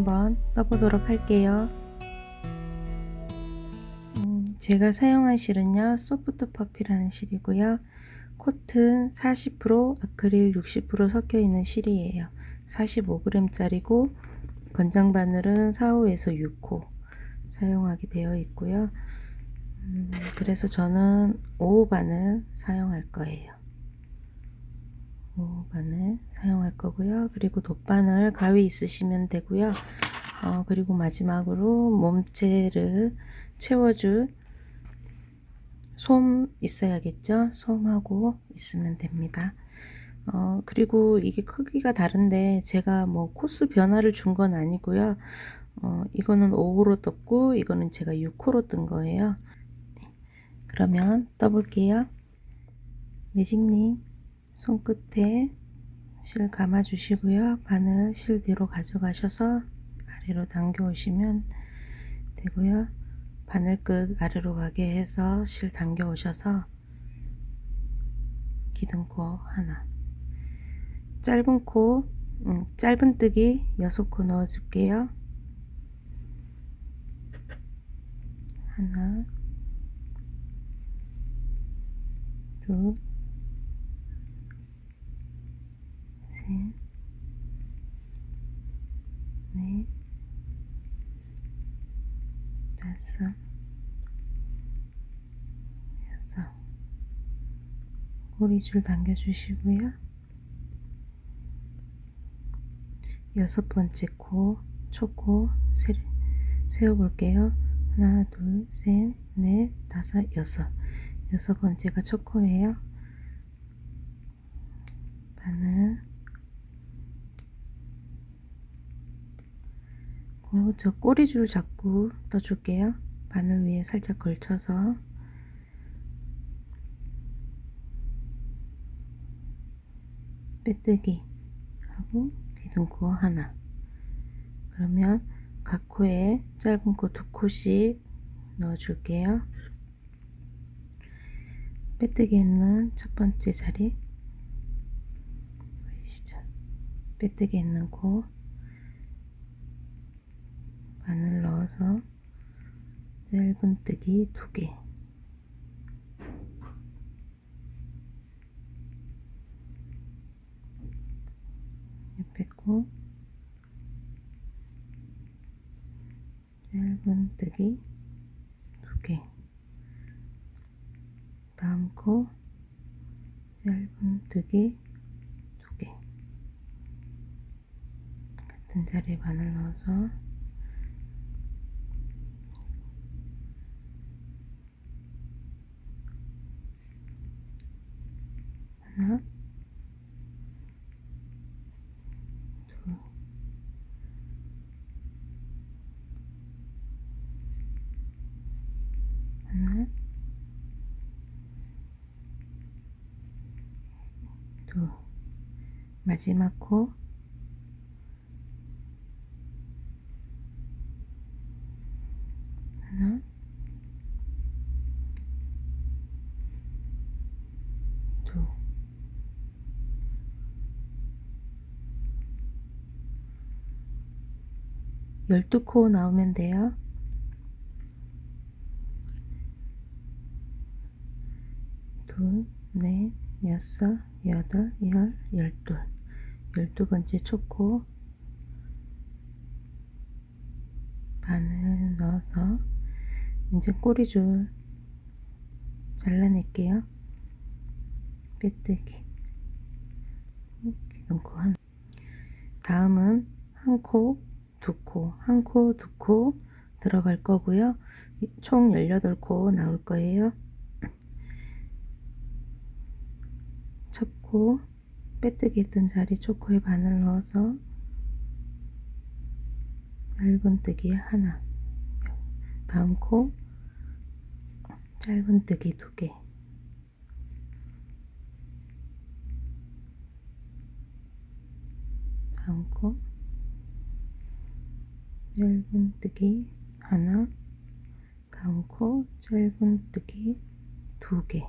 한번 떠보도록 할게요. 제가 사용한 실은요, 소프트 퍼피라는 실이고요. 코튼 40%, 아크릴 60% 섞여 있는 실이에요. 45g 짜리고 권장 바늘은 4호에서 6호 사용하게 되어 있고요. 그래서 저는 5호 바늘 사용할 거예요. 5호 바늘 사용할 거고요. 그리고 돗바늘 가위 있으시면 되고요. 그리고 마지막으로 몸체를 채워줄 솜 있어야겠죠. 솜하고 있으면 됩니다. 그리고 이게 크기가 다른데 제가 뭐 코스 변화를 준 건 아니고요. 이거는 5호로 떴고 이거는 제가 6호로 뜬 거예요. 그러면 떠볼게요. 매직님 손끝에 실 감아 주시고요. 바늘 실 뒤로 가져가셔서 아래로 당겨 오시면 되고요. 바늘끝 아래로 가게 해서 실 당겨 오셔서 기둥코 하나, 짧은 코, 짧은뜨기 6코 넣어 줄게요. 하나, 둘, 셋, 넷, 다섯, 여섯. 꼬리줄 당겨 주시고요. 6번째 코, 초코 세워 볼게요. 하나, 둘, 셋, 넷, 다섯, 여섯. 6번째가 초코예요. 바늘, 저 꼬리줄 잡고 떠줄게요. 바늘 위에 살짝 걸쳐서 빼뜨기 하고 기둥코 하나. 그러면 각 코에 짧은 코 2코씩 넣어 줄게요. 빼뜨기 있는 첫 번째 자리 보이시죠? 빼뜨기 있는 코 바늘 넣어서 짧은뜨기 2개, 옆에 코 짧은뜨기 2개, 다음 코 짧은뜨기 2개, 같은 자리에 바늘 넣어서 하나, 둘, 하나, 둘, 마지막 코 하나, 둘, 12코 나오면 돼요. 둘, 넷, 여섯, 여덟, 12번째 초코 바늘 넣어서 이제 꼬리줄 잘라낼게요. 빼뜨기 기둥코 한, 다음은 한 코, 두 코, 한 코, 두 코 들어갈 거고요. 총 18코 나올 거예요. 첫 코 빼뜨기 했던 자리 초코에 바늘 넣어서 짧은뜨기 하나, 다음 코 짧은뜨기 2개, 다음 코 짧은뜨기 하나, 다음 코 짧은뜨기 2개,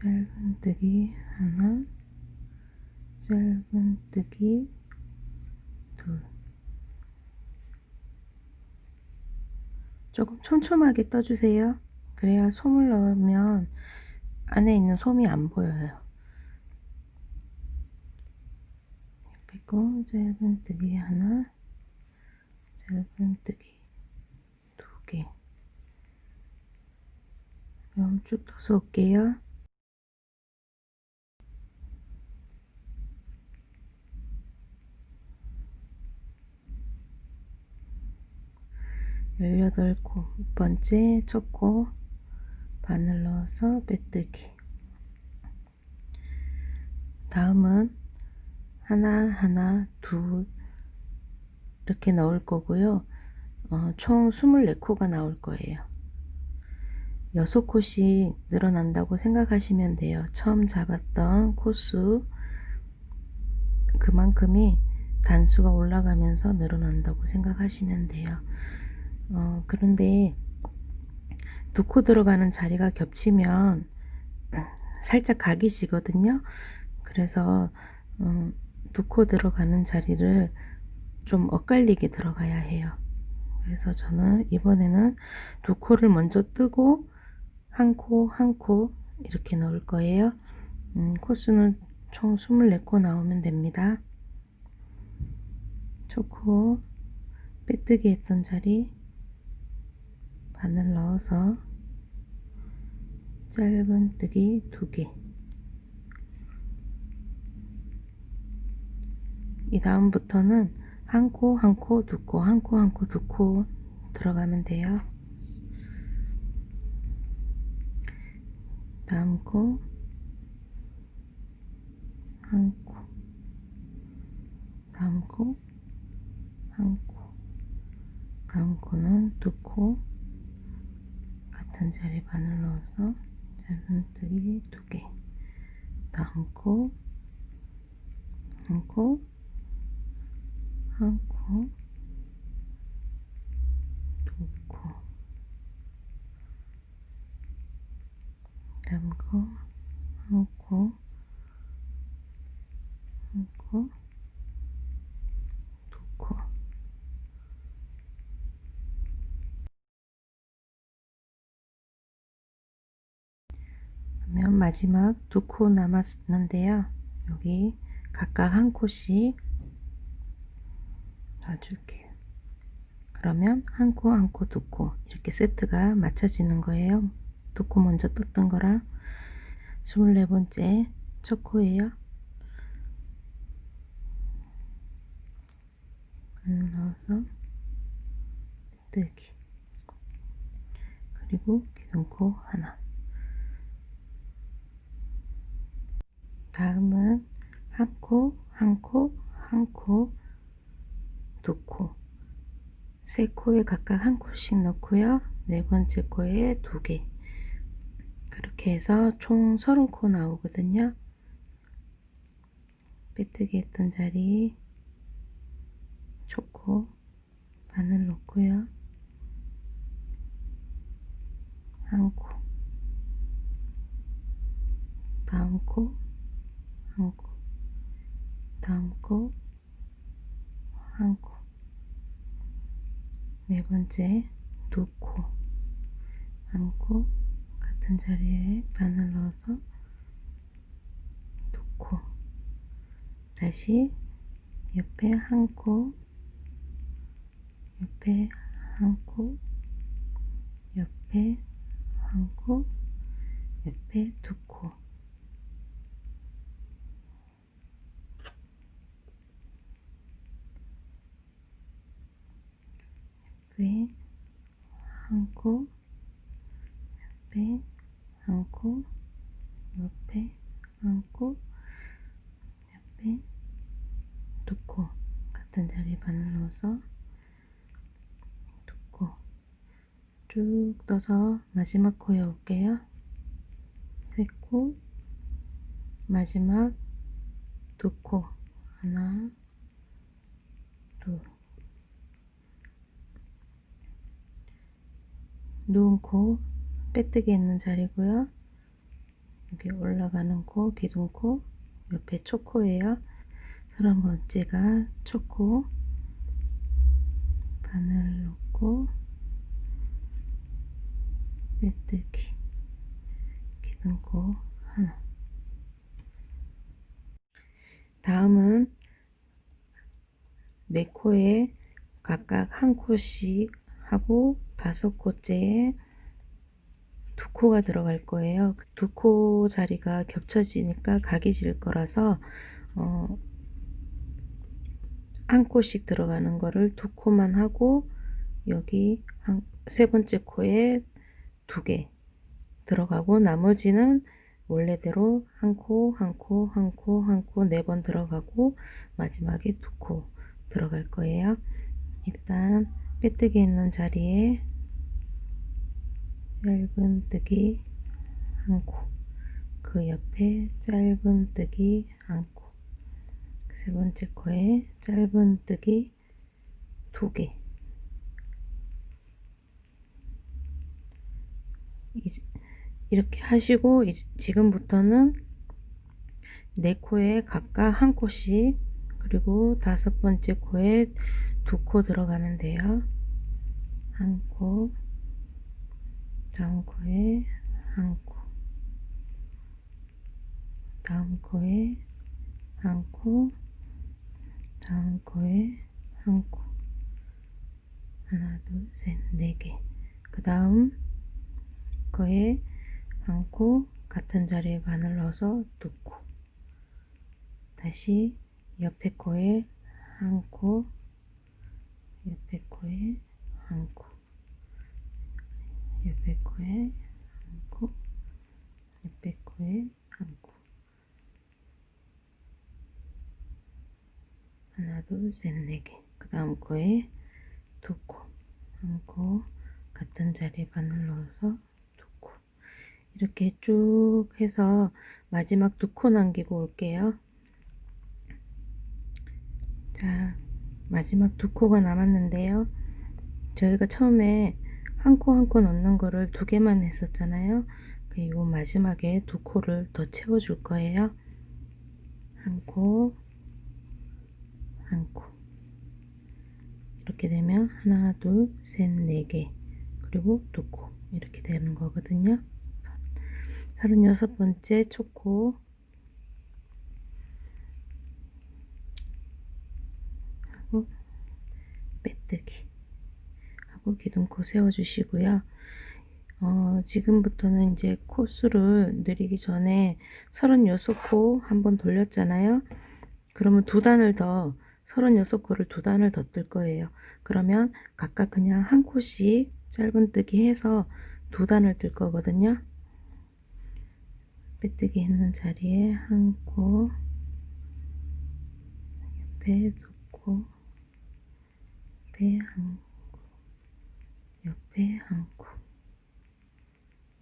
짧은뜨기 하나, 짧은뜨기 둘. 조금 촘촘하게 떠주세요. 그래야 솜을 넣으면 안에 있는 솜이 안 보여요. 그리고 짧은뜨기 하나, 짧은뜨기 두 개. 그럼 쭉 떠서 올게요. 18번째 첫 코 바늘 넣어서 빼뜨기. 다음은 하나, 둘 이렇게 넣을 거고요. 총 24코가 나올 거예요. 6코씩 늘어난다고 생각하시면 돼요. 처음 잡았던 코수 그만큼이 단수가 올라가면서 늘어난다고 생각하시면 돼요. 그런데 2코 들어가는 자리가 겹치면 살짝 각이 지거든요. 그래서 2코 들어가는 자리를 좀 엇갈리게 들어가야 해요. 그래서 저는 이번에는 2코를 먼저 뜨고 한 코 이렇게 넣을 거예요. 코수는 총 24코 나오면 됩니다. 첫 코 빼뜨기 했던 자리 바늘 넣어서 짧은뜨기 2개. 이 다음부터는 한 코, 2코, 한 코, 2코 들어가면 돼요. 다음 코 한 코, 다음 코 한 코, 다음 코는 2코 같은 자리 바늘 넣어서 짧은뜨기 2개. 다음 코 한 코, 한 코, 2코. 다음 코 한 코, 한 코, 2코. 그러면 마지막 2코 남았는데요. 여기 각각 한 코씩 놔줄게요. 그러면 한 코, 2코 이렇게 세트가 맞춰지는 거예요. 2코 먼저 떴던 거랑 24번째 첫 코예요. 바늘 넣어서 뜨기. 그리고 기둥코 하나. 다음은 한 코, 한 코, 한 코, 2코. 세 코에 각각 한 코씩 넣고요. 네 번째 코에 2개. 그렇게 해서 총 30코 나오거든요. 빼뜨기 했던 자리 초코 바늘 넣고요. 한 코, 다음 코, 한 코, 다음 코, 한 코, 네 번째 2코, 한 코, 같은 자리에 바늘 넣어서 2코, 다시 옆에 한 코, 옆에 한 코, 옆에 한 코, 옆에 2코. 옆에 한 코, 옆에 한 코, 옆에 한 코, 옆에 2코. 같은 자리에 바늘 넣어서 2코. 쭉 떠서 마지막 코에 올게요. 3코, 마지막 2코. 하나, 둘. 누운 코 빼뜨기 있는 자리고요. 여기 올라가는 코, 기둥코, 옆에 초코예요. 30번째가 초코, 바늘 넣고 빼뜨기, 기둥코 하나. 다음은 네 코에 각각 한 코씩 하고 5코째에 2코가 들어갈 거예요. 2코 자리가 겹쳐지니까 각이 질 거라서 한 코씩 들어가는 거를 2코만 하고 여기 세 번째 코에 2개 들어가고 나머지는 원래대로 한 코, 한 코, 한 코, 한 코 4번 들어가고 마지막에 2코 들어갈 거예요. 일단 빼뜨기 있는 자리에 짧은뜨기 한 코, 그 옆에 짧은뜨기 한 코, 세 번째 코에 짧은뜨기 2개. 이렇게 하시고 지금부터는 4코에 각각 한 코씩, 그리고 5번째 코에 2코 들어가면 돼요. 한 코, 다음 코에 한 코, 다음 코에 한 코, 다음 코에 한 코, 하나, 둘, 셋, 4개. 그 다음 코에 한 코, 같은 자리에 바늘 넣어서 2코, 다시 옆에 코에 한 코, 옆에 코에 한 코, 옆에 코에 한 코, 옆에 코에 한 코, 하나, 둘, 셋, 4개. 그 다음 코에 2코, 한 코, 같은 자리에 바늘 넣어서 2코. 이렇게 쭉 해서 마지막 2코 남기고 올게요. 자, 마지막 2코가 남았는데요. 저희가 처음에 한 코 한 코 넣는 거를 2개만 했었잖아요. 그리고 마지막에 2코를 더 채워 줄 거예요. 한 코, 한 코. 이렇게 되면 하나, 둘, 셋, 4개. 그리고 2코. 이렇게 되는 거거든요. 36번째 초코 하고 빼뜨기 하고 기둥코 세워 주시고요. 지금부터는 이제 코수를 늘리기 전에 36코 한번 돌렸잖아요. 그러면 2단을 더, 36코를 2단을 더 뜰 거예요. 그러면 각각 그냥 한 코씩 짧은뜨기 해서 2단을 뜰 거거든요. 빼뜨기 있는 자리에 한 코, 옆에 2코, 옆에 한 코, 옆에 한 코,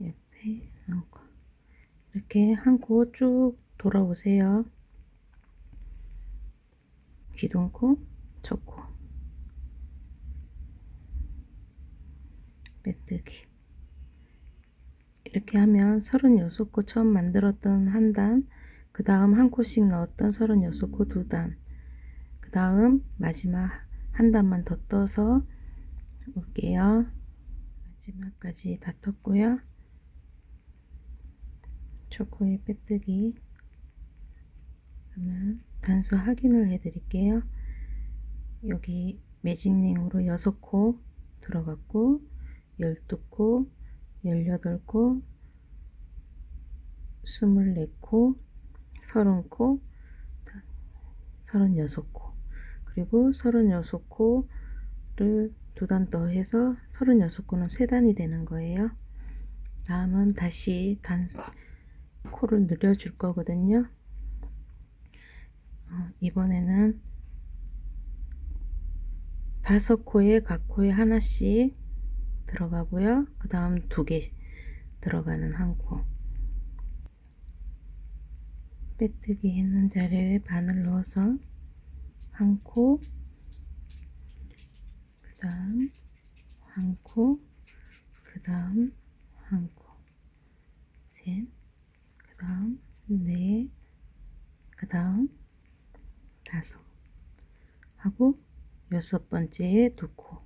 옆에 한 코. 이렇게 한 코 쭉 돌아오세요. 기둥코, 첫코, 빼뜨기. 이렇게 하면 36코 처음 만들었던 한 단, 그 다음 한 코씩 넣었던 36코 2단, 그 다음 마지막 한 단만 더 떠서 올게요. 마지막까지 다 떴고요. 초코에 빼뜨기. 그러면 단수 확인을 해 드릴게요. 여기 매직링으로 6코 들어갔고 12코, 18코, 24코, 30코, 36코, 그리고 36코를 2단 더 해서 36코는 3단이 되는 거예요. 다음은 다시 코를 늘려 줄 거거든요. 이번에는 5코에 각 코에 하나씩 들어가고요. 그 다음 2개 들어가는 한 코, 빼뜨기 있는 자리에 바늘 넣어서 한 코, 그 다음 한 코, 그 다음 한 코, 셋, 그 다음 넷, 그 다음 다섯 하고 여섯 번째에 두 코,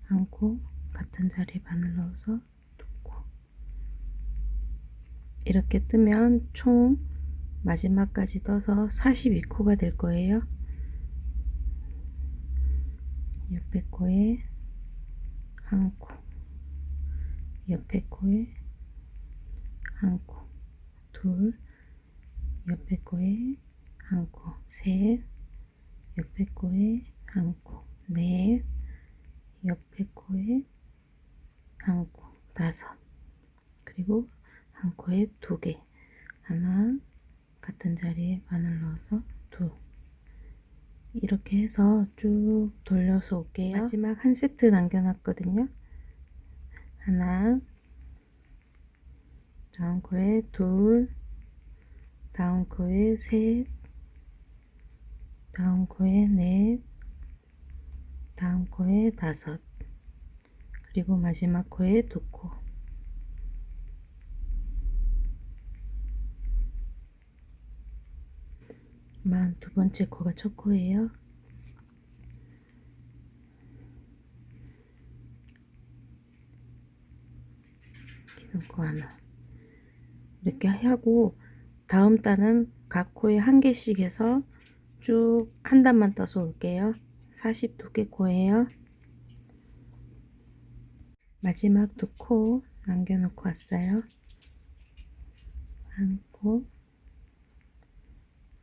한 코 같은 자리에 바늘 넣어서 두 코. 이렇게 뜨면 총 마지막까지 떠서 42코가 될 거예요. 옆에 코에 한 코, 옆에 코에 한 코, 둘, 옆에 코에 한 코, 셋, 옆에 코에 한 코, 넷, 옆에 코에 한 코, 다섯, 그리고 한 코에 두 개, 하나 같은 자리에 바늘 넣어서 둘, 이렇게 해서 쭉 돌려서 올게요. 마지막 한 세트 남겨놨거든요. 하나, 다음 코에 둘, 다음 코에 셋, 다음 코에 넷, 다음 코에 다섯, 그리고 마지막 코에 두 코. 42번째 코가 첫 코예요. 기둥코 하나. 이렇게 하고 다음 단은 각 코에 한 개씩 해서 쭉 한 단만 떠서 올게요. 42개 코예요. 마지막 두 코 남겨놓고 왔어요. 한 코,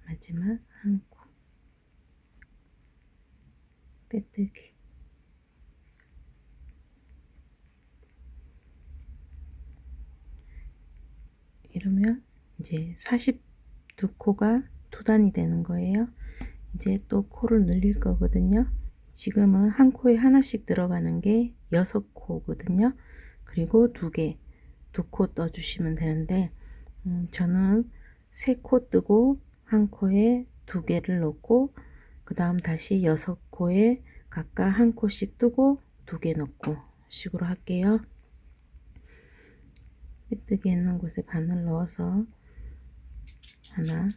마지막 한 코, 빼뜨기. 이러면 이제 42코가 두 단이 되는 거예요. 이제 또 코를 늘릴 거거든요. 지금은 한 코에 하나씩 들어가는 게 6코거든요. 그리고 두 개, 두 코 떠주시면 되는데 저는 3코 뜨고 한 코에 두 개를 넣고 그 다음 다시 6코에 각각 한 코씩 뜨고 두 개 넣고 식으로 할게요. 삐뜨기 있는 곳에 바늘 넣어서 하나,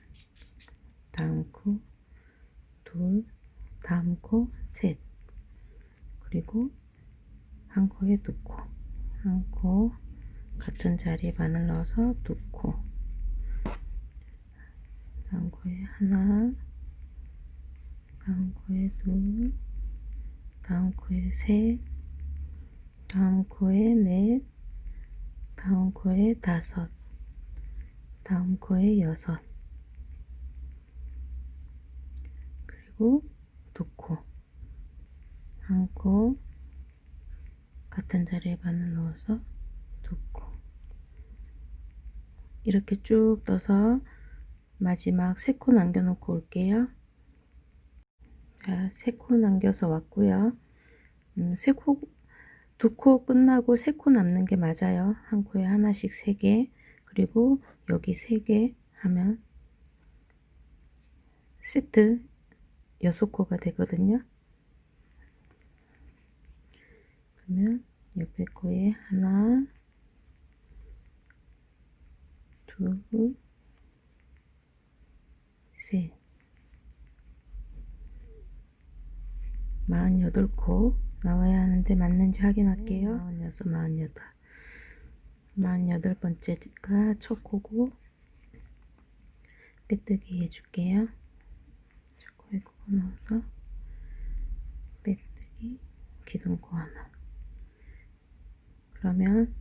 다음 코, 둘, 다음 코, 셋, 그리고 한 코에 두 코, 한 코 같은 자리에 바늘 넣어서 두 코, 다음 코에 하나, 다음 코에 둘, 다음 코에 셋, 다음 코에 넷, 다음 코에 다섯, 다음 코에 여섯, 그리고 두 코, 한 코 같은 자리에 바늘 넣어서 두 코. 이렇게 쭉 떠서 마지막 3코 남겨놓고 올게요. 자, 3코 남겨서 왔고요. 3코, 2코 끝나고 3코 남는 게 맞아요. 한 코에 하나씩 3개, 그리고 여기 3개 하면 세트 6코가 되거든요. 그러면 옆에 코에 하나, 둘, 셋, 48코 나와야 하는데 맞는지 확인할게요. 46, 48번째가 첫 코고 빼뜨기 해줄게요. 첫 코에 코 넣어서 빼뜨기, 기둥코 하나. 그러면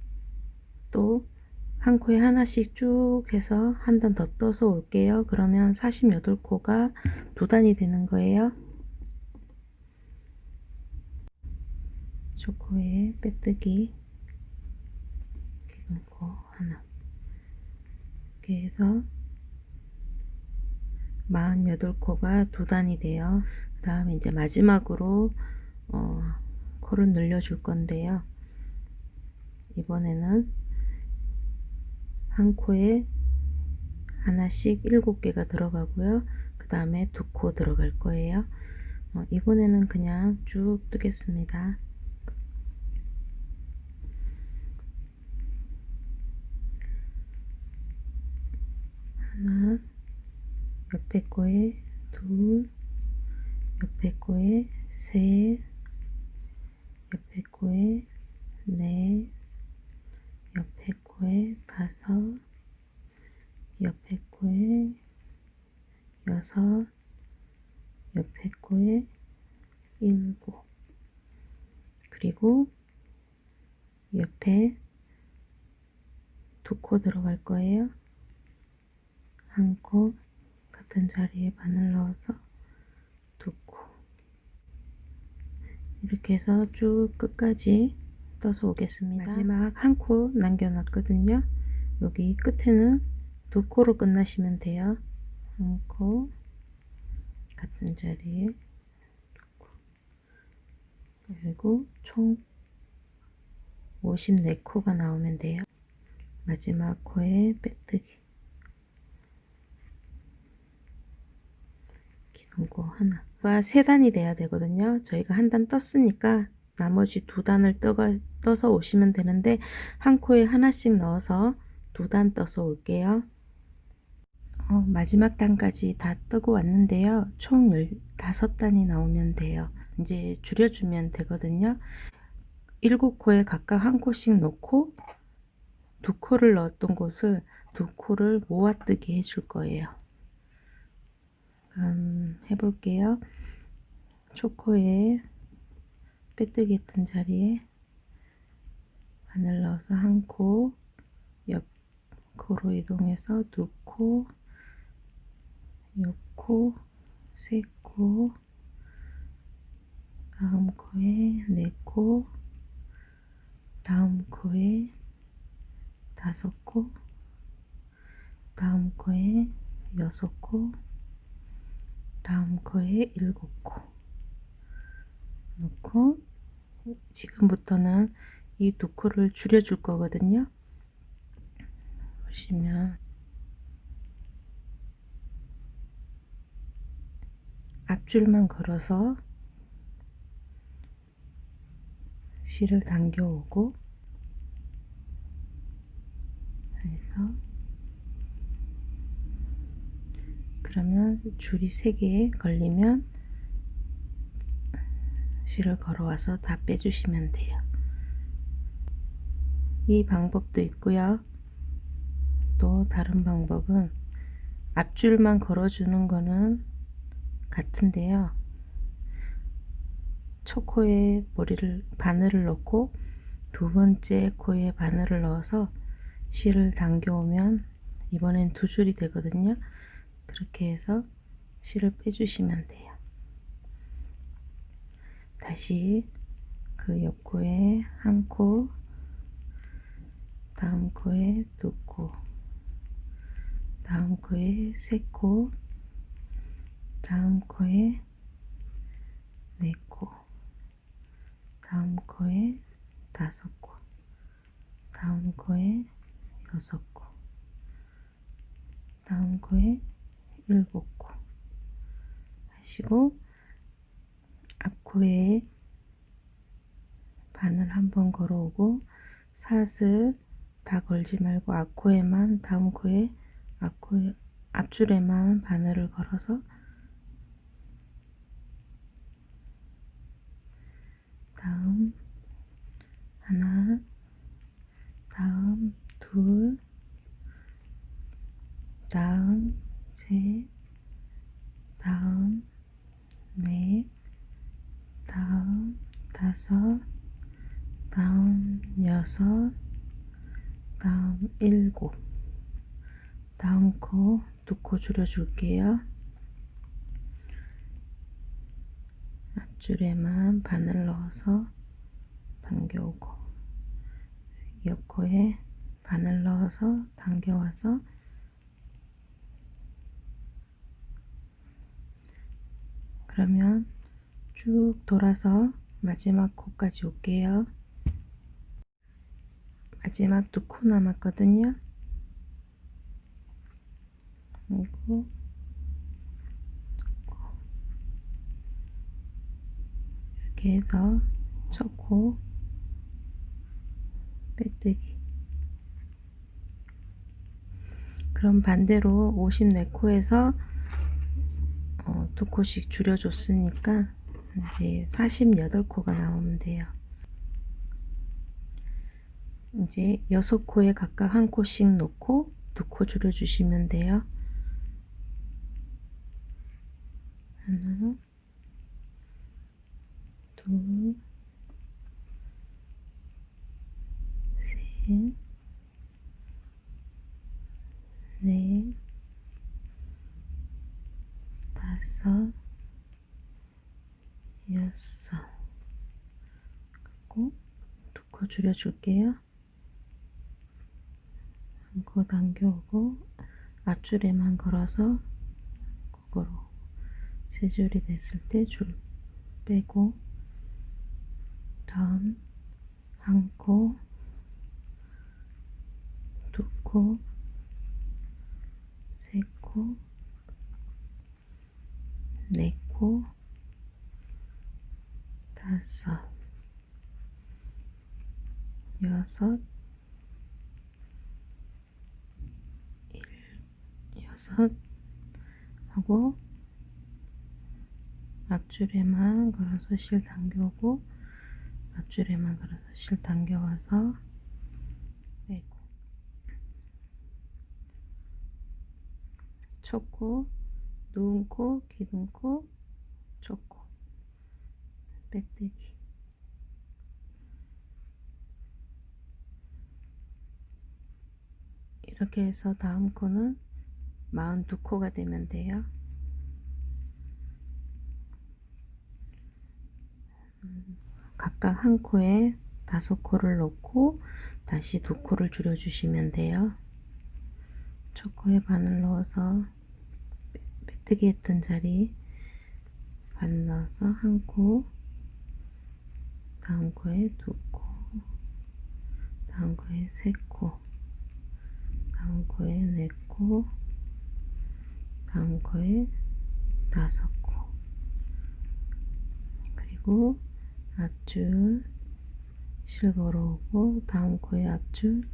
또 한 코에 하나씩 쭉 해서 한 단 더 떠서 올게요. 그러면 48코가 두 단이 되는 거예요. 첫 코에 빼뜨기, 기둥코 하나. 이렇게 해서 48코가 두 단이 돼요. 그 다음에 이제 마지막으로 코를 늘려 줄 건데요. 이번에는 한 코에 하나씩 7개가 들어가고요. 그 다음에 두 코 들어갈 거예요. 이번에는 그냥 쭉 뜨겠습니다. 옆에 코에 둘, 옆에 코에 셋, 옆에 코에 넷, 옆에 코에 다섯, 옆에 코에 여섯, 옆에 코에 일곱, 그리고 옆에 두 코 들어갈 거예요. 한 코 같은 자리에 바늘 넣어서 두 코, 이렇게 해서 쭉 끝까지 떠서 오겠습니다. 마지막 한 코 남겨놨거든요. 여기 끝에는 두 코로 끝나시면 돼요. 한 코 같은 자리에 두 코, 그리고 총 54코가 나오면 돼요. 마지막 코에 빼뜨기, 기둥코 하나. 세 단이 돼야 되거든요. 저희가 한 단 떴으니까 나머지 두 단을 떠서 오시면 되는데, 한 코에 하나씩 넣어서 두 단 떠서 올게요. 마지막 단까지 다 뜨고 왔는데요. 총 15단이 나오면 돼요. 이제 줄여주면 되거든요. 7코에 각각 한 코씩 넣고 두 코를 넣었던 곳을 두 코를 모아뜨기 해줄 거예요. 해볼게요. 초코에 빼뜨기 했던 자리에 바늘 넣어서 한 코, 옆 코로 이동해서 두 코, 옆 코, 세 코, 다음 코에 네 코, 다음 코에 다섯 코, 다음 코에 여섯 코, 다음 코에 일곱 코 넣고, 지금부터는 이 두 코를 줄여줄 거거든요. 보시면 앞줄만 걸어서 실을 당겨 오고 해서, 그러면 줄이 3개 걸리면 실을 걸어와서 다 빼주시면 돼요. 이 방법도 있고요. 또 다른 방법은 앞줄만 걸어주는 거는 같은데요. 첫 코에 바늘을 넣고 두 번째 코에 바늘을 넣어서 실을 당겨오면 이번엔 두 줄이 되거든요. 그렇게 해서 실을 빼주시면 돼요. 다시 그 옆 코에 한 코, 다음 코에 두 코, 다음 코에 세 코, 다음 코에 네 코, 다음 코에 다섯 코, 다음 코에 여섯 코, 다음 코에 일곱 코 하시고, 앞코에 바늘 한번 걸어오고 사슬 다 걸지 말고 앞코에만, 다음 코에 앞줄에만 바늘을 걸어서 다음 하나, 다음 둘, 다음 셋, 다음 넷, 다음 다섯, 다음 여섯, 다음 일곱, 다음 코 두 코 줄여줄게요. 앞줄에만 바늘 넣어서 당겨오고, 옆 코에 바늘 넣어서 당겨와서, 그러면 쭉 돌아서 마지막 코까지 올게요. 마지막 두 코 남았거든요. 그리고 이렇게 해서 첫 코 빼뜨기. 그럼 반대로 54코에서 두 코씩 줄여줬으니까 이제 48코가 나오면 돼요. 이제 6코에 각각 한 코씩 놓고 2코 줄여주시면 돼요. 하나, 둘, 셋, 넷, 다섯, 여섯. 그리고 2코 줄여줄게요. 한 코 당겨오고 앞줄에만 걸어서 거꾸로 세 줄이 됐을 때 줄 빼고, 다음 한 코, 2코, 3코, 4코, 5, 6, 6 하고 앞줄에만 걸어서 실 당겨오고 앞줄에만 걸어서 실 당겨와서 빼고, 첫 코, 누운 코, 기둥 코, 첫 코, 빼뜨기. 이렇게 해서 다음 코는 42코가 되면 돼요. 각각 한 코에 5코를 넣고 다시 2코를 줄여주시면 돼요. 첫 코에 바늘 넣어서 빼뜨기 했던 자리 바늘 넣어서 한 코, 다음 코에 2코, 다음 코에 3코, 다음 코에 4코, 다음 코에 5코, 그리고 앞줄 실 걸어오고 다음 코에 앞줄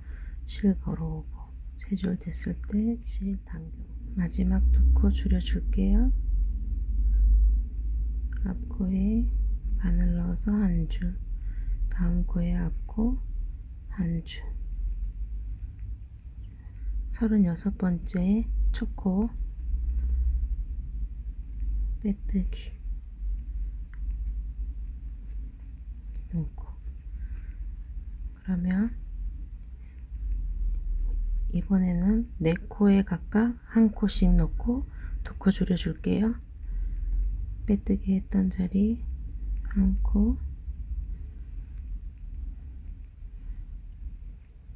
실 걸어오고 세 줄 됐을 때 실 당겨. 마지막 2코 줄여줄게요. 앞코에 바늘 넣어서 한 줄, 다음 코에 앞코 한 줄. 36번째 첫 코 빼뜨기 놓고, 그러면 이번에는 4코에 각각 한 코씩 넣고 2코 줄여줄게요. 빼뜨기 했던 자리 한 코,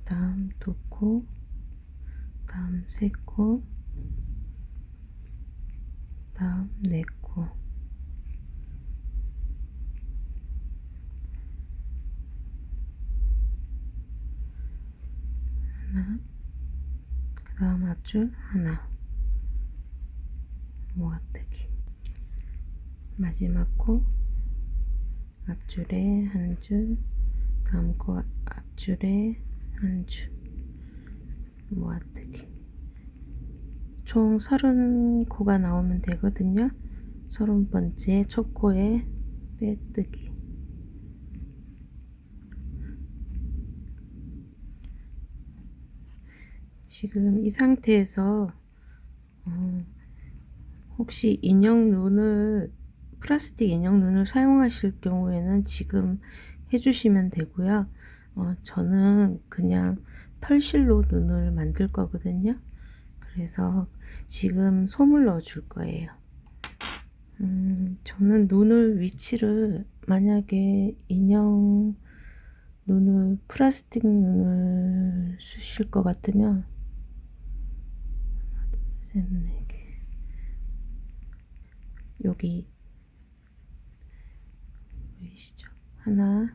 다음 2코, 다음 3코, 다음 4코, 하나, 그 다음 앞줄 하나, 모아뜨기. 마지막 코 앞줄에 한 줄, 다음 코 앞줄에 한 줄, 모아뜨기. 총 30코가 나오면 되거든요. 30번째 첫 코에 빼뜨기. 지금 이 상태에서 혹시 인형 눈을, 플라스틱 인형 눈을 사용하실 경우에는 지금 해주시면 되고요. 저는 그냥 털실로 눈을 만들 거거든요. 그래서 지금 솜을 넣어 줄 거예요. 저는 눈을 위치를, 만약에 인형 눈을, 플라스틱 눈을 쓰실 것 같으면 하나, 둘, 셋, 네 개. 여기 보이시죠? 하나,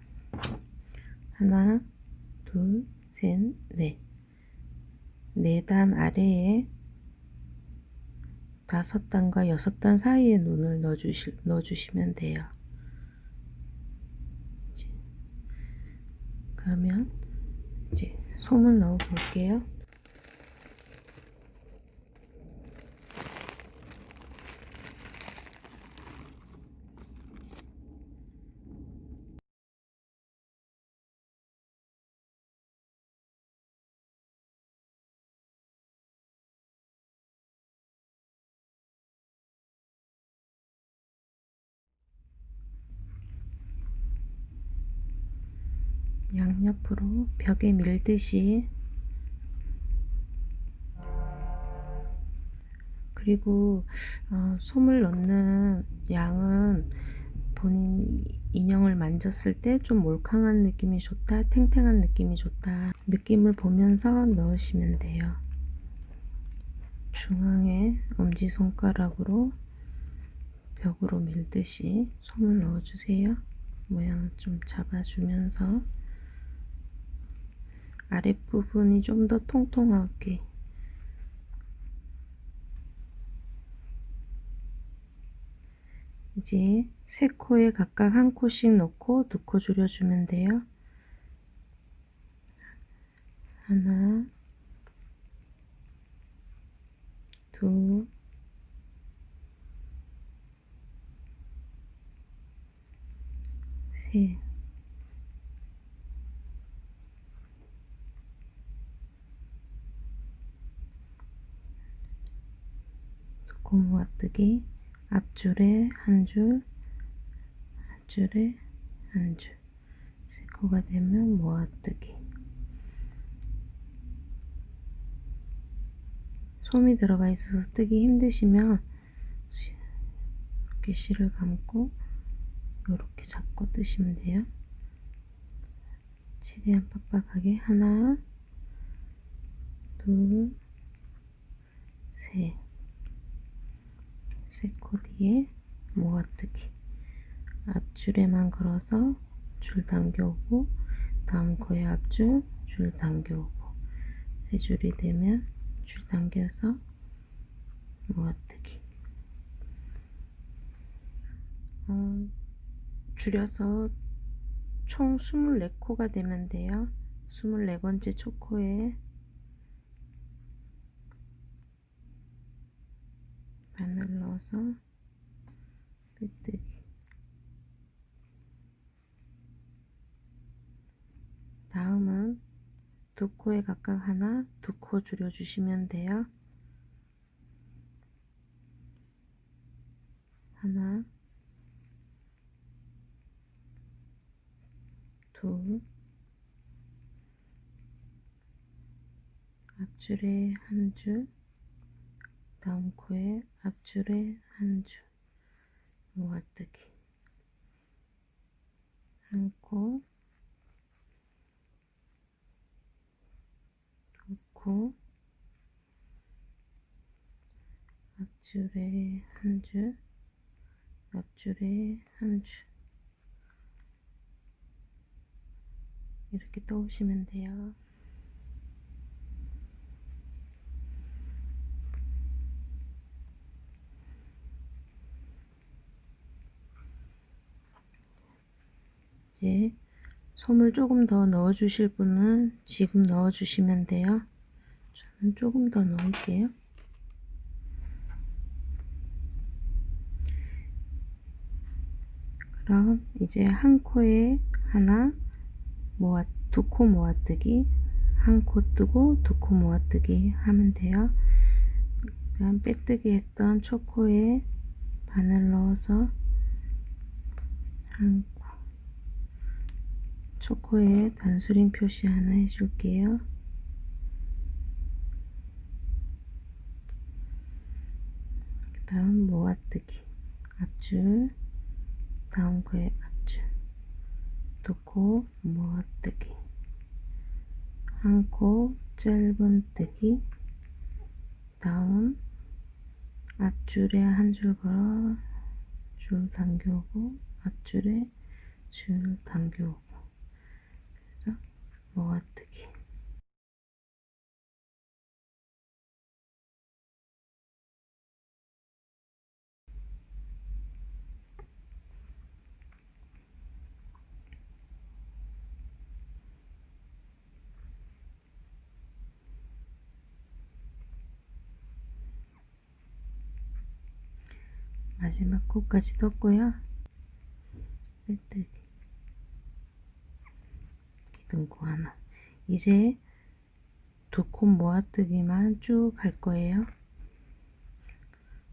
둘, 셋, 넷. 4단 아래에 5단과 6단 사이에 눈을 넣어주시면 돼요. 그러면 이제 솜을 넣어 볼게요. 양옆으로 벽에 밀듯이. 그리고 솜을 넣는 양은 본인 인형을 만졌을 때 좀 몰캉한 느낌이 좋다, 탱탱한 느낌이 좋다, 느낌을 보면서 넣으시면 돼요. 중앙에 엄지손가락으로 벽으로 밀듯이 솜을 넣어주세요. 모양을 좀 잡아주면서 아랫부분이 좀 더 통통하게. 이제 세 코에 각각 한 코씩 넣고 두 코 줄여주면 돼요. 하나, 둘, 셋. 두 코 모아뜨기. 앞줄에 한 줄, 앞줄에 한 줄. 세 코가 되면 모아뜨기. 솜이 들어가 있어서 뜨기 힘드시면 이렇게 실을 감고 이렇게 잡고 뜨시면 돼요. 최대한 빡빡하게. 하나, 둘, 셋. 세 코 뒤에 모아뜨기. 앞줄에만 걸어서 줄 당겨오고, 다음 코에 앞줄 줄 당겨오고, 세 줄이 되면 줄 당겨서 모아뜨기. 줄여서 총 24코가 되면 돼요. 24번째 초코에 바늘 넣어서 빼뜨기. 다음은 두 코에 각각 하나, 두 코 줄여주시면 돼요. 하나, 둘, 앞줄에 한 줄, 다음 코에 앞줄에 한 줄, 모아뜨기. 한 코, 두 코, 앞줄에 한 줄, 앞줄에 한 줄. 이렇게 떠오시면 돼요. 이제 솜을 조금 더 넣어 주실 분은 지금 넣어 주시면 돼요. 저는 조금 더 넣을게요. 그럼 이제 한 코에 하나, 두 코 모아뜨기, 한 코 뜨고 두 코 모아뜨기 하면 돼요. 그다음 빼뜨기 했던 초코에 바늘 넣어서 한 코, 초코에 단수링 표시 하나 해줄게요. 그 다음 모아뜨기, 앞줄, 다음 코에 앞줄, 두 코 모아뜨기, 한 코 짧은 뜨기, 다음 앞줄에 한 줄 걸어 줄 당겨오고, 앞줄에 줄 당겨오고, 그래서 모아뜨기. 마지막 코까지 떴고요. 빼뜨기, 기둥코 하나. 이제 두 코 모아뜨기만 쭉 할 거예요.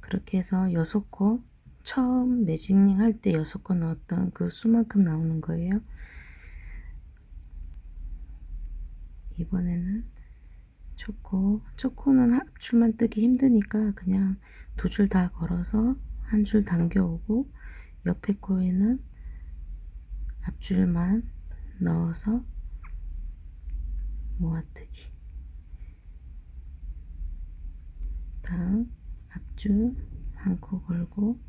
그렇게 해서 6코, 처음 매직링 할 때 6코 넣었던 그 수만큼 나오는 거예요. 이번에는 초코는 앞줄만 뜨기 힘드니까 그냥 두 줄 다 걸어서 한 줄 당겨 오고, 옆에 코에는 앞줄만 넣어서 모아뜨기. 다음 앞줄 한 코 걸고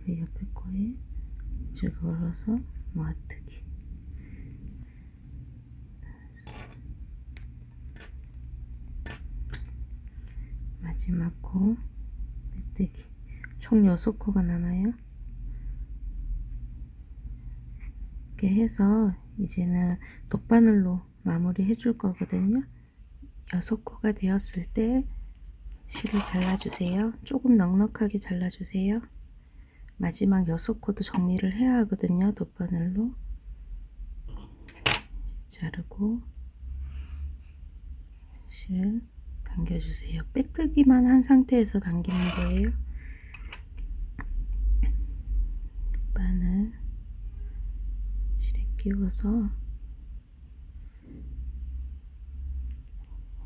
그 옆에 코에 줄 걸어서 모아뜨기. 마지막 코 빼뜨기. 총 6코가 남아요. 이렇게 해서 이제는 돗바늘로 마무리 해줄 거거든요. 6코가 되었을 때 실을 잘라주세요. 조금 넉넉하게 잘라주세요. 마지막 6코도 정리를 해야 하거든요. 돗바늘로 자르고 실 당겨주세요. 빼뜨기만 한 상태에서 당기는 거예요. 바늘 실에 끼워서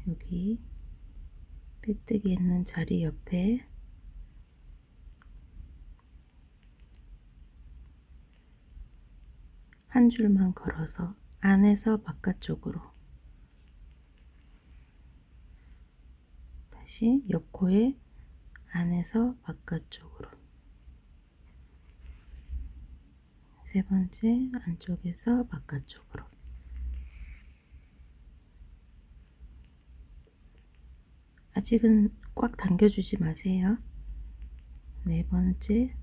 여기 빼뜨기 있는 자리 옆에 한 줄만 걸어서 안에서 바깥쪽으로, 다시 옆코에 안에서 바깥쪽으로, 세 번째 안쪽에서 바깥쪽으로. 아직은 꽉 당겨주지 마세요. 네 번째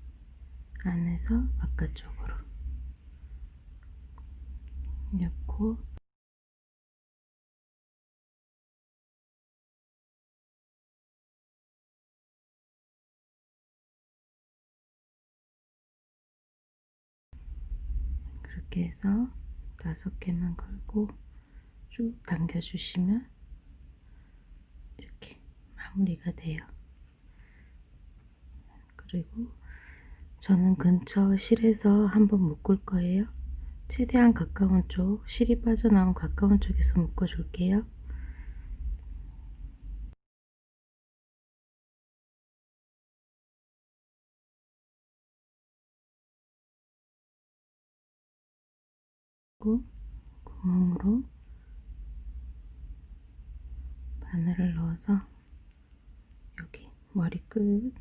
안에서 바깥쪽으로, 옆코 그렇게 해서 5개만 걸고 쭉 당겨주시면 이렇게 마무리가 돼요. 그리고 저는 근처 실에서 한번 묶을 거예요. 최대한 가까운 쪽, 실이 빠져나온 가까운 쪽에서 묶어 줄게요. 그리고 구멍으로 바늘을 넣어서 여기 머리끝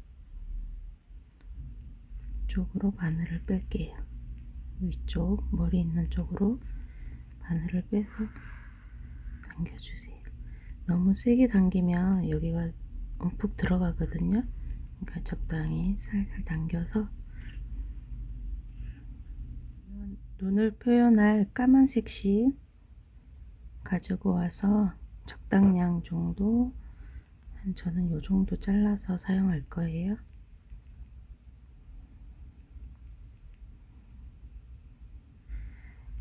쪽으로 바늘을 뺄게요. 위쪽 머리 있는 쪽으로 바늘을 빼서 당겨주세요. 너무 세게 당기면 여기가 움푹 들어가거든요. 그러니까 적당히 살살 당겨서 눈을 표현할 까만색 실 가지고 와서 적당량 정도, 저는 요 정도 잘라서 사용할 거예요.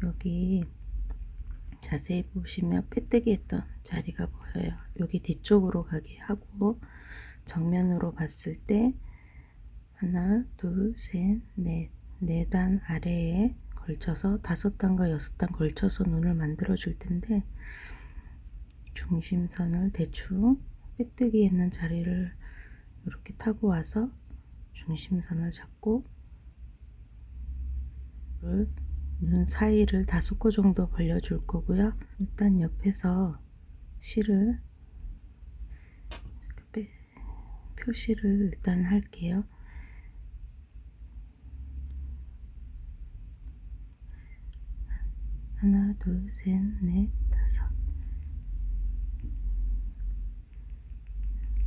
여기 자세히 보시면 빼뜨기 했던 자리가 보여요. 여기 뒤쪽으로 가게 하고 정면으로 봤을 때 하나, 둘, 셋, 넷, 4단 아래에 걸쳐서 5단과 6단 걸쳐서 눈을 만들어 줄 텐데, 중심선을 대충 빼뜨기 있는 자리를 이렇게 타고 와서 중심선을 잡고 눈 사이를 5코 정도 벌려 줄 거고요. 일단 옆에서 실을 표시를 일단 할게요. 하나, 둘, 셋, 넷, 5.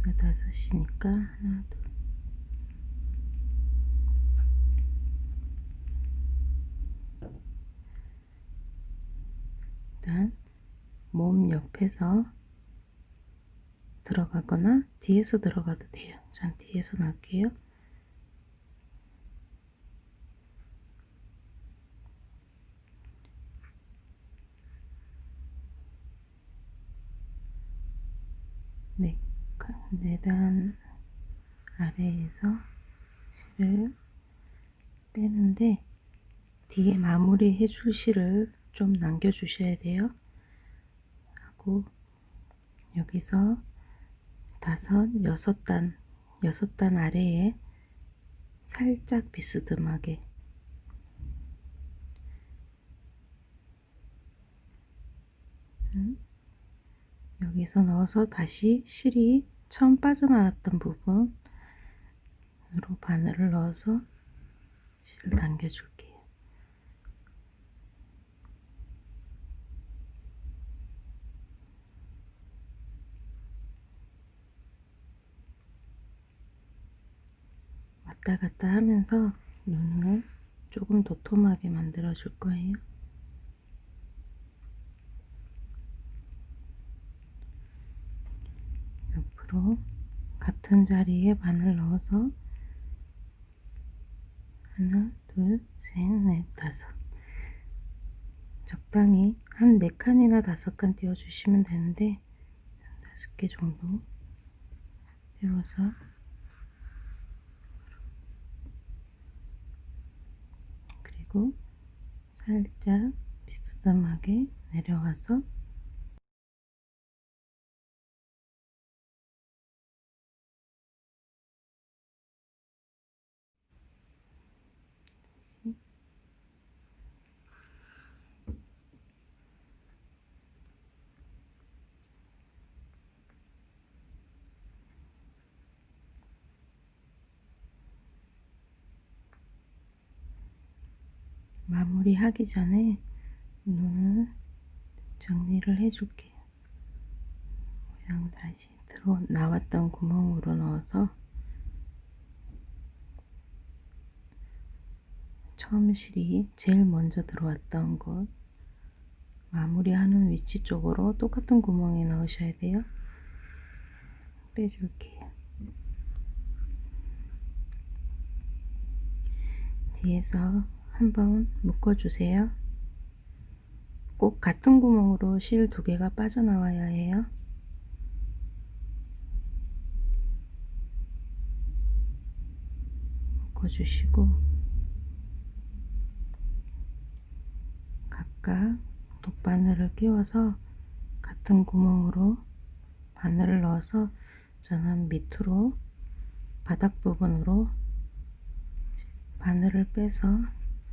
5이니까 하나, 둘. 일단 몸 옆에서 들어가거나 뒤에서 들어가도 돼요. 전 뒤에서 넣을게요. 네, 4단 아래에서 실을 빼는데 뒤에 마무리 해줄 실을 좀 남겨 주셔야 돼요. 그리고 여기서 여섯 단 아래에 살짝 비스듬하게 여기서 넣어서 다시 실이 처음 빠져나왔던 부분으로 바늘을 넣어서 실을 당겨 줄게요. 왔다 갔다 하면서 눈을 조금 도톰하게 만들어 줄 거예요. 옆으로 같은 자리에 바늘 넣어서 하나, 둘, 셋, 넷, 다섯. 적당히 한 4칸이나 5칸 띄워 주시면 되는데 5개 정도 띄워서 그리고 살짝 비스듬하게 내려가서 마무리 하기 전에 눈을 정리를 해줄게요. 모양 다시 나왔던 구멍으로 넣어서 처음 실이 제일 먼저 들어왔던 곳 마무리하는 위치 쪽으로 똑같은 구멍에 넣으셔야 돼요. 빼줄게요. 뒤에서 한번 묶어주세요. 꼭 같은 구멍으로 실 2개가 빠져나와야 해요. 묶어주시고 각각 돗바늘을 끼워서 같은 구멍으로 바늘을 넣어서 저는 밑으로 바닥 부분으로 바늘을 빼서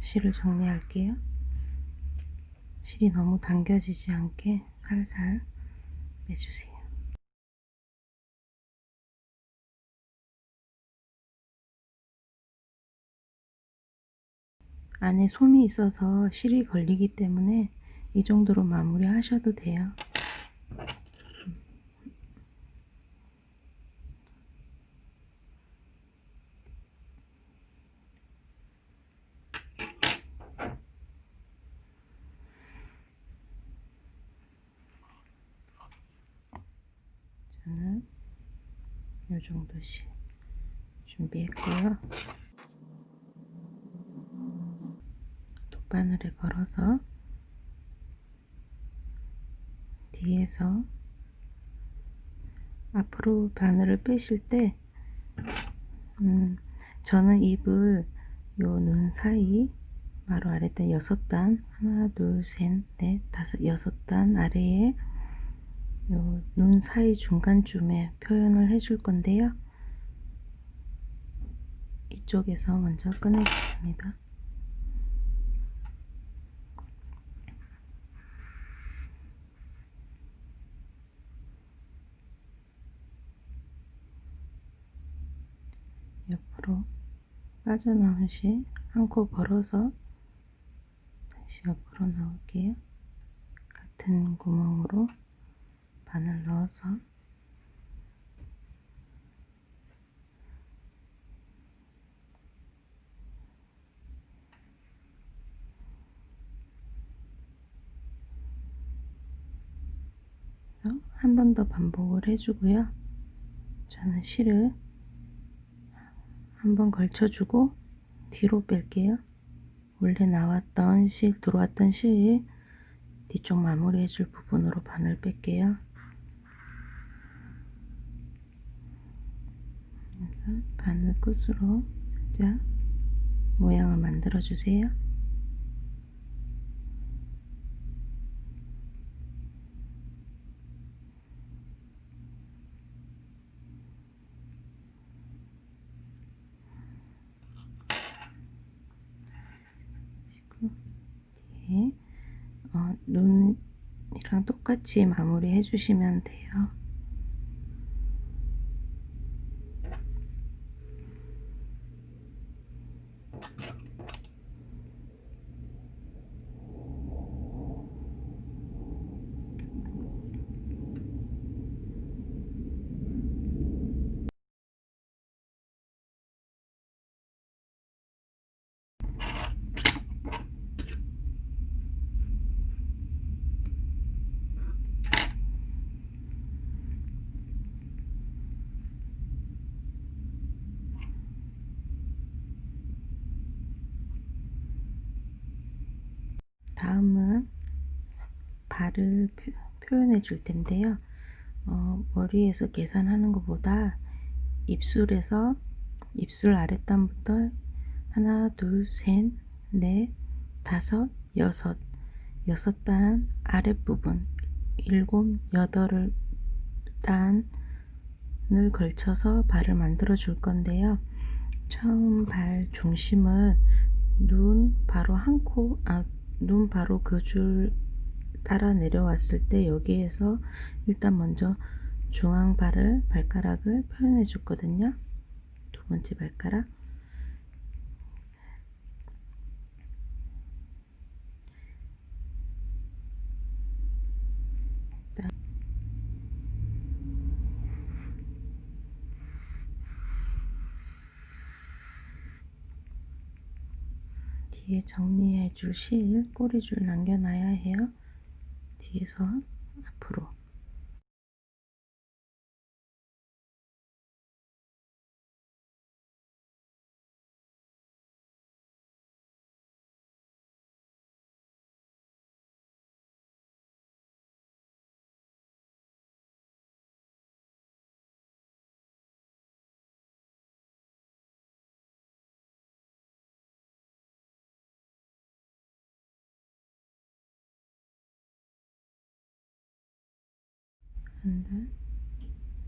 실을 정리할게요. 실이 너무 당겨지지 않게 살살 빼주세요. 안에 솜이 있어서 실이 걸리기 때문에 이 정도로 마무리 하셔도 돼요. 저는 이 정도씩 준비했고요. 돗바늘에 걸어서 뒤에서 앞으로 바늘을 빼실 때 저는 입을 요 눈 사이 바로 아래단 6단 하나 둘 셋 넷 다섯 6단 아래에 요 눈 사이 중간쯤에 표현을 해줄 건데요. 이쪽에서 먼저 꺼내겠습니다. 옆으로 빠져나온 실 한 코 걸어서 다시 옆으로 넣을게요. 같은 구멍으로 바늘 넣어서 한 번 더 반복을 해주고요. 저는 실을 한 번 걸쳐주고 뒤로 뺄게요. 원래 나왔던 실 들어왔던 실 뒤쪽 마무리 해줄 부분으로 바늘 뺄게요. 바늘 끝으로 살짝 모양을 만들어 주세요. 이렇게 눈이랑 똑같이 마무리 해주시면 돼요. 다음은 발을 표현해 줄 텐데요. 머리에서 계산하는 것보다 입술에서 입술 아랫단부터 하나, 둘, 셋, 넷, 다섯, 여섯 단 아랫부분, 일곱, 여덟 단을 걸쳐서 발을 만들어 줄 건데요. 처음 발 중심을 눈 바로 눈 바로 그 줄 따라 내려왔을 때 여기에서 일단 먼저 중앙 발가락을 표현해 줬거든요. 두 번째 발가락. 뒤에 정리해 줄 꼬리줄 남겨놔야 해요. 뒤에서 앞으로. 한 달,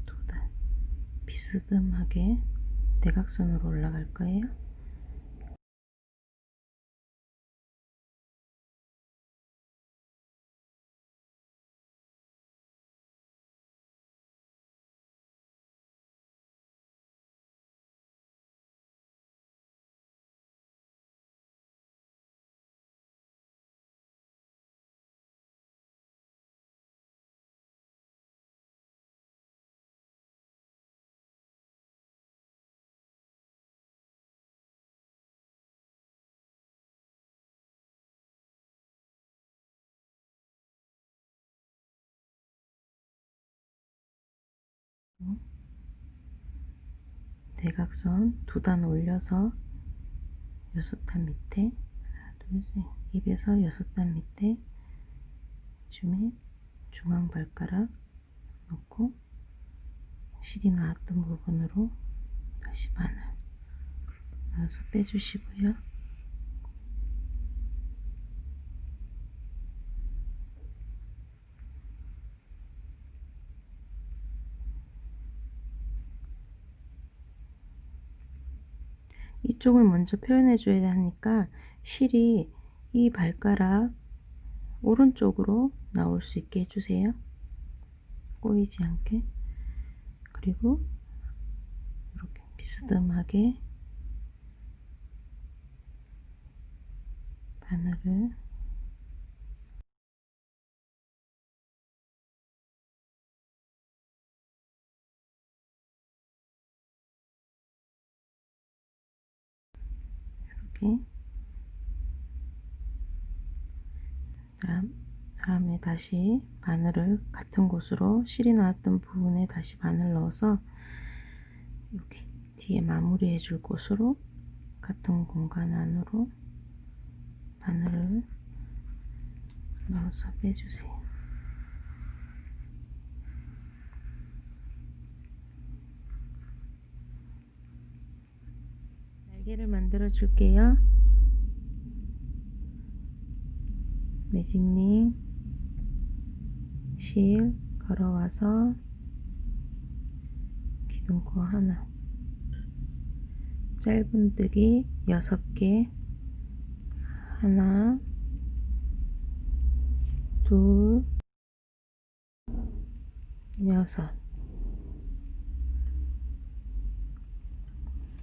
두 달. 비스듬하게 대각선으로 올라갈 거예요. 대각선 두 단 올려서 여섯 단 밑에 하나, 둘, 셋. 입에서 여섯 단 밑에 줌에 중앙 발가락 넣고 실이 나왔던 부분으로 다시 바늘 넣어서 빼주시고요. 이쪽을 먼저 표현해 줘야 하니까 실이 이 발가락 오른쪽으로 나올 수 있게 해주세요. 꼬이지 않게. 그리고 이렇게 비스듬하게 바늘을 이렇게 다음에 다시 바늘을 같은 곳으로 실이 나왔던 부분에 다시 바늘 넣어서 여기 뒤에 마무리해 줄 곳으로 같은 공간 안으로 바늘을 넣어서 빼주세요. 날개를 만들어 줄게요. 매직링 실 걸어와서 기둥코 하나, 짧은뜨기 6개, 하나, 둘, 여섯.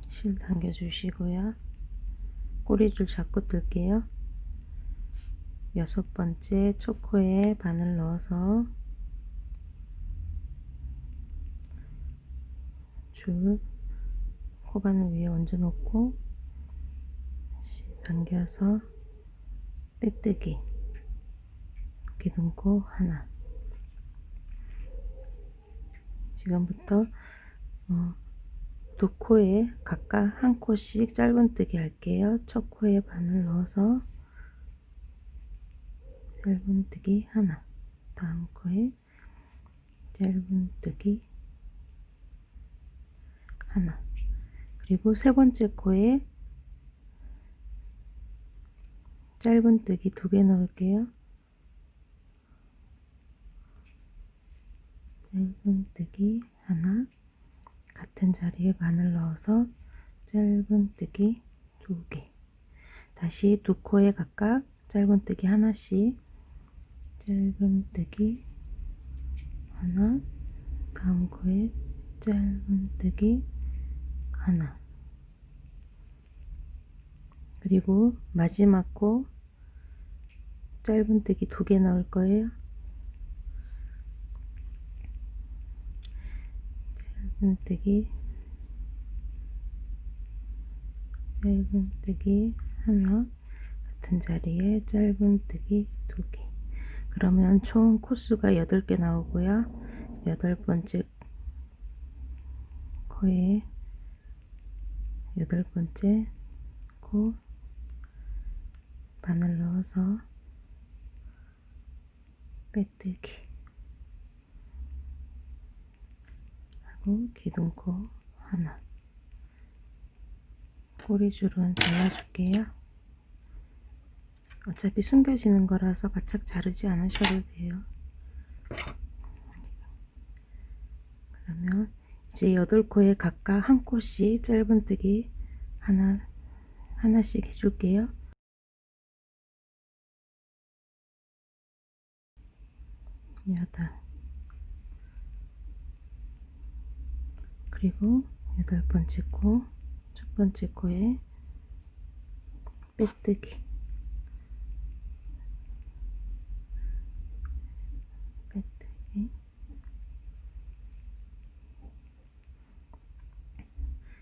실 당겨주시고요. 꼬리줄 잡고 뜰게요. 여섯 번째 초코에 바늘 넣어서 줄 코바늘 위에 얹어 놓고 실 당겨서 빼뜨기 기둥코 하나. 지금부터 두 코에 각각 한 코씩 짧은뜨기 할게요. 첫 코에 바늘 넣어서 짧은뜨기 하나, 다음 코에 짧은뜨기 하나, 그리고 세 번째 코에 짧은뜨기 2개 넣을게요. 짧은뜨기 하나, 같은 자리에 바늘 넣어서 짧은뜨기 2개, 다시 두 코에 각각 짧은뜨기 하나씩, 짧은뜨기 하나, 다음 코에 짧은뜨기 하나, 그리고 마지막 코 짧은뜨기 2개 넣을 거예요. 짧은뜨기 하나, 같은 자리에 짧은뜨기 2개. 그러면 총 코수가 8개 나오고요. 8번째 코에 8번째 코 바늘 넣어서 빼뜨기 하고 기둥코 하나. 꼬리줄은 잘라줄게요. 어차피 숨겨지는 거라서 바짝 자르지 않으셔도 돼요. 그러면 이제 8코에 각각 한 코씩 짧은뜨기 하나씩 해줄게요. 8, 그리고 8번째 코, 첫 번째 코에 빼뜨기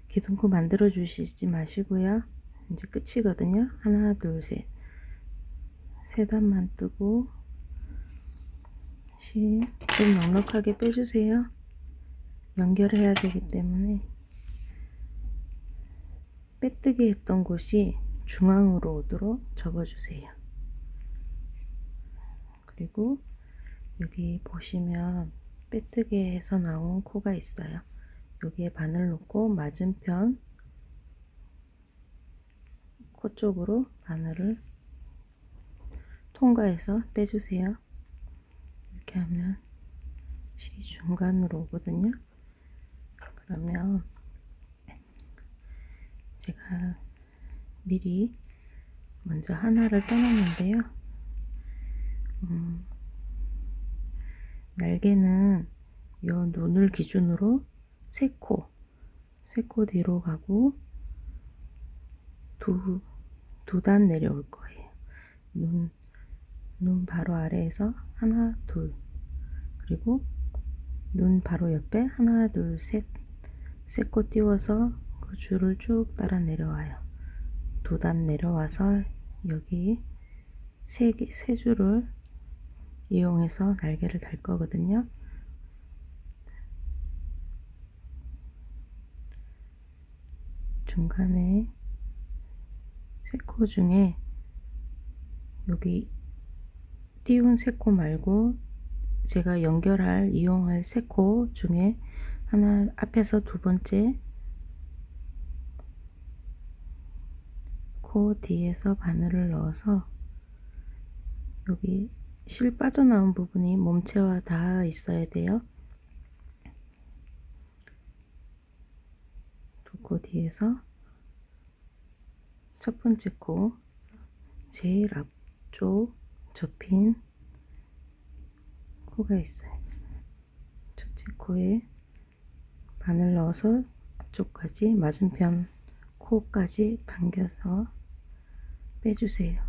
기둥코 만들어 주시지 마시고요. 이제 끝이거든요. 하나, 둘, 셋. 세 단만 뜨고 좀 넉넉하게 빼주세요. 연결해야 되기 때문에. 빼뜨기 했던 곳이 중앙으로 오도록 접어주세요. 그리고 여기 보시면 빼뜨기 해서 나온 코가 있어요. 여기에 바늘 놓고 맞은편 코 쪽으로 바늘을 통과해서 빼주세요. 이렇게 하면 시 중간으로 오거든요. 그러면 제가 미리 먼저 하나를 떠놨는데요. 날개는 요 눈을 기준으로 3코 뒤로 가고 두 단 내려올 거예요. 눈 바로 아래에서 하나, 둘, 그리고 눈 바로 옆에 하나, 둘, 셋, 3코 띄워서 그 줄을 쭉 따라 내려와요. 2단 내려와서 여기 세 줄을 이용해서 날개를 달 거거든요. 중간에 3코 중에 여기 띄운 3코 말고 제가 이용할 3코 중에 하나 앞에서 두 번째 코 뒤에서 바늘을 넣어서 여기 실 빠져나온 부분이 몸체와 닿아 있어야 돼요. 두 코 뒤에서 첫 번째 코 제일 앞쪽 접힌 코가 있어요. 첫째 코에 바늘 넣어서 앞쪽까지 맞은편 코까지 당겨서 빼주세요.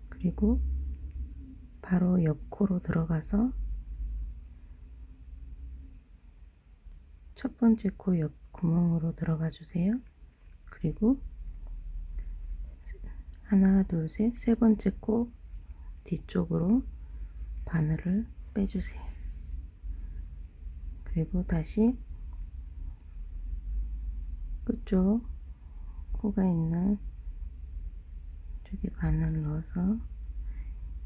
그리고 바로 옆 코로 들어가서 첫 번째 코 옆 구멍으로 들어가 주세요. 그리고 하나, 둘, 셋, 세 번째 코 뒤쪽으로 바늘을 빼주세요. 그리고 다시 끝쪽 코가 있는 쪽에 바늘 넣어서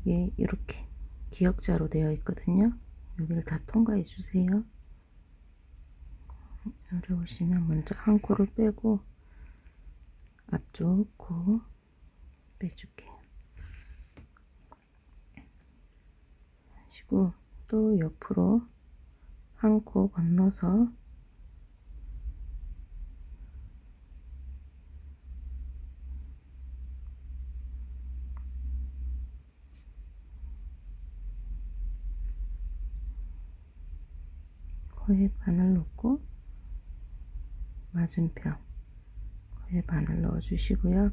이게 이렇게 기역자로 되어 있거든요. 여기를 다 통과해 주세요. 어려우시면 먼저 한 코를 빼고 앞쪽 코 빼줄게요. 하시고 또 옆으로 한 코 건너서 코에 바늘 넣고 맞은편 코에 바늘 넣어 주시고요.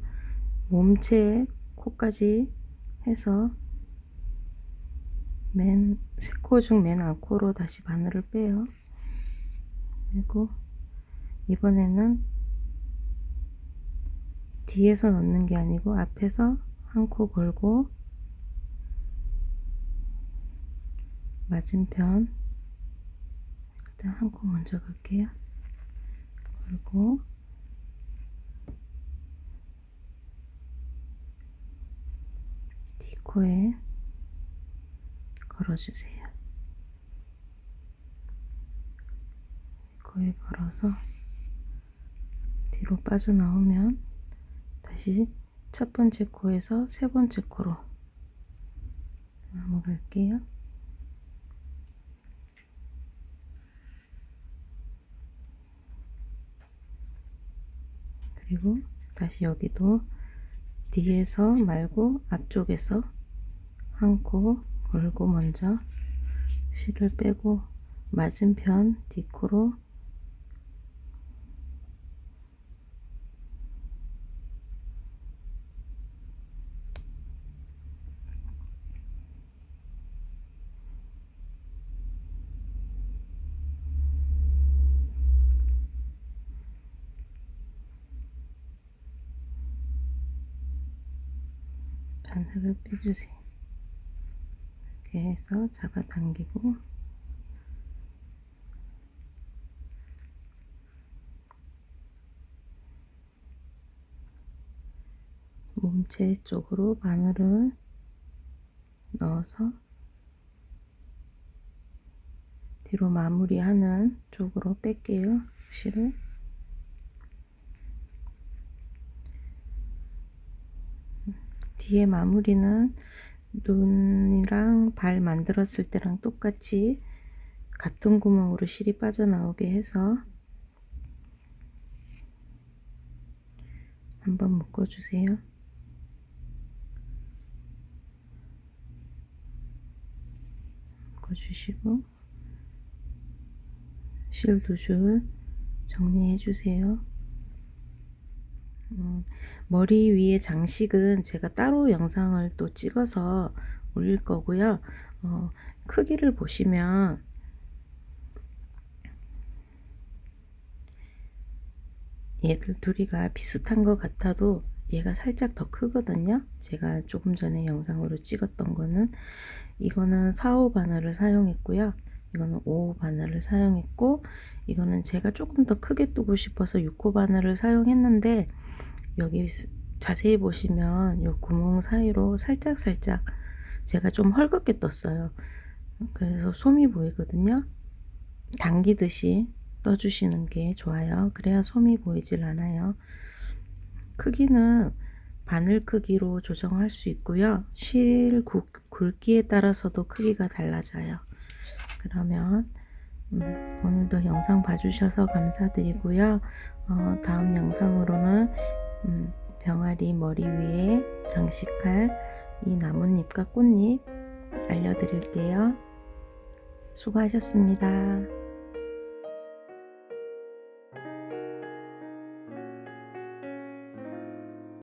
몸체 코까지 해서 세 코 중 맨 앞코로 다시 바늘을 빼요. 그리고 이번에는 뒤에서 넣는 게 아니고 앞에서 한 코 걸고 맞은편 일단 한 코 먼저 걸게요. 걸고 뒷코에 걸어주세요. 코에 걸어서 뒤로 빠져나오면 다시 첫 번째 코에서 세 번째 코로 넘어갈게요. 그리고 다시 여기도 뒤에서 말고 앞쪽에서 한 코 걸고 먼저 실을 빼고 맞은편 뒷코로 바늘을 빼주세요. 이렇게 해서 잡아당기고 몸체 쪽으로 바늘을 넣어서 뒤로 마무리하는 쪽으로 뺄게요. 실을 뒤에 마무리는 눈이랑 발 만들었을 때랑 똑같이 같은 구멍으로 실이 빠져나오게 해서 한번 묶어주세요. 묶어주시고 실 두 줄 정리해 주세요. 머리 위에 장식은 제가 따로 영상을 또 찍어서 올릴 거고요. 크기를 보시면 얘들 둘이가 비슷한 것 같아도 얘가 살짝 더 크거든요. 제가 조금 전에 영상으로 찍었던 거는 이거는 4호 바늘을 사용했고요. 이거는 5호 바늘을 사용했고 이거는 제가 조금 더 크게 뜨고 싶어서 6호 바늘을 사용했는데 여기 자세히 보시면 요 구멍 사이로 살짝 제가 좀 헐겁게 떴어요. 그래서 솜이 보이거든요. 당기듯이 떠주시는 게 좋아요. 그래야 솜이 보이질 않아요. 크기는 바늘 크기로 조정할 수 있고요. 실 굵기에 따라서도 크기가 달라져요. 그러면 오늘도 영상 봐주셔서 감사드리고요. 다음 영상으로는 병아리 머리 위에 장식할 이 나뭇잎과 꽃잎 알려드릴게요. 수고하셨습니다.